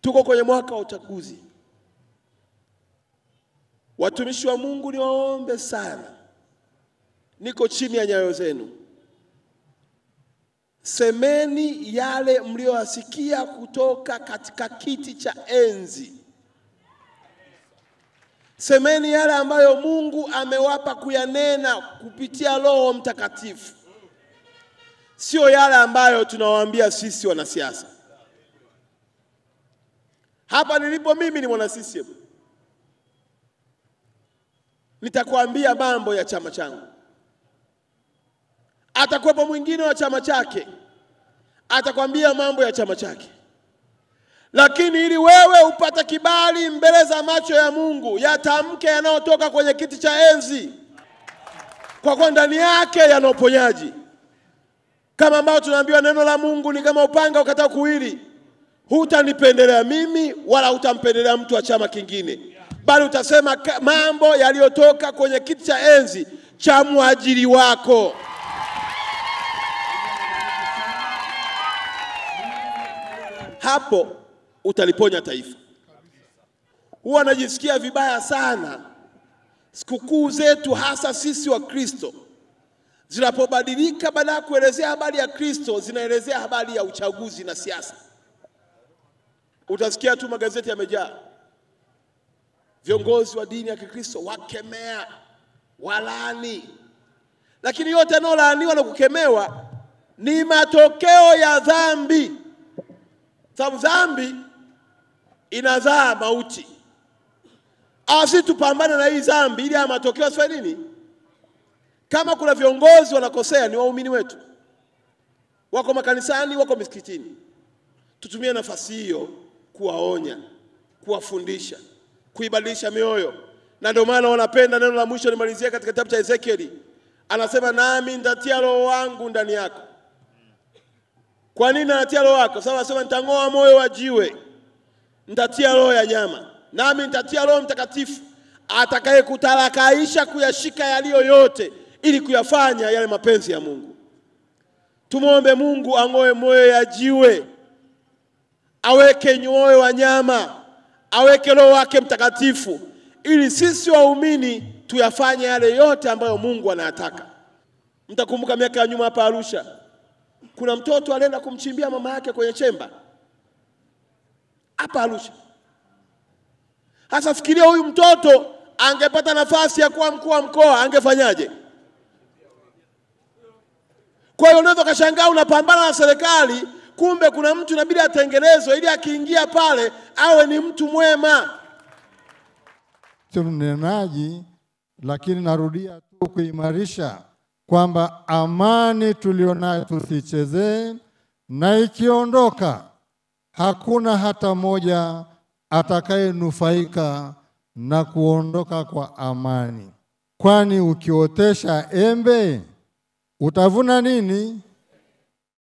Tuko kwenye mwaka wa uchaguzi. Watumishi wa Mungu niwaombe sana, niko chini ya nyayo zenu. Semeni yale mlioyasikia kutoka katika kiti cha enzi. Semeni yale ambayo Mungu amewapa kuyanena kupitia Roho Mtakatifu. Sio yale ambayo tunawaambia sisi wanasiasa. Hapa nilipo mimi ni mwana CCM. Nitakwambia mambo ya chama changu. Atakuwepo mwingine wa chama chake, atakwambia mambo ya chama chake. Lakini ili wewe upate kibali mbele za macho ya Mungu, yatamke yanayotoka kwenye kiti cha enzi, kwa ndani yake yana uponyaji. Kama ambao tunaambiwa neno la Mungu ni kama upanga ukatao kuwili. Hutanipendelea mimi wala hutampendelea mtu wa chama kingine, bali utasema mambo yaliyotoka kwenye kiti cha enzi cha muajiri wako. Hapo utaliponya taifa. Huwa najisikia vibaya sana sikukuu zetu, hasa sisi wa Kristo, zinapobadilika, badala ya kuelezea habari ya Kristo zinaelezea habari ya uchaguzi na siasa. Utasikia tu magazeti yamejaa viongozi wa dini ya Kikristo wakemea, walani. Lakini yote yanayolaaniwa na kukemewa ni matokeo ya dhambi. Sababu dhambi inazaa mauti. Asi tupambane na hii dhambi ili ya matokeo asiwe nini? Kama kuna viongozi wanakosea, ni waumini wetu, wako makanisani, wako misikitini. Tutumie nafasi hiyo kuwaonya, kuwafundisha, kuibadilisha mioyo. Na ndio maana wanapenda neno la mwisho nimalizie katika kitabu cha Ezekieli. Anasema nami nitatia Roho wangu ndani yako. Kwa nini anatia Roho wako? Sababu anasema nitang'oa moyo wa jiwe, nitatia roho ya nyama. Nami nitatia Roho Mtakatifu atakaye kutarakaisha kuyashika yaliyo yote, ili kuyafanya yale mapenzi ya Mungu. Tumuombe Mungu ang'oe moyo ya jiwe, aweke nyoyo wa nyama, aweke Roho wake Mtakatifu, ili sisi waumini tuyafanye yale yote ambayo Mungu anayataka. Mtakumbuka miaka ya nyuma hapa Arusha, kuna mtoto alienda kumchimbia mama yake kwenye chemba hapa Arusha. Hasa fikiria huyu mtoto angepata nafasi ya kuwa mkuu wa mkoa, angefanyaje? Kwa hiyo unaweza kashangaa unapambana na serikali, kumbe kuna mtu inabidi atengenezwe ili akiingia pale awe ni mtu mwema. Mnenaji, lakini narudia tu kuimarisha kwamba amani tulionayo tusichezee, na ikiondoka hakuna hata moja atakayenufaika na kuondoka kwa amani. Kwani ukiotesha embe utavuna nini?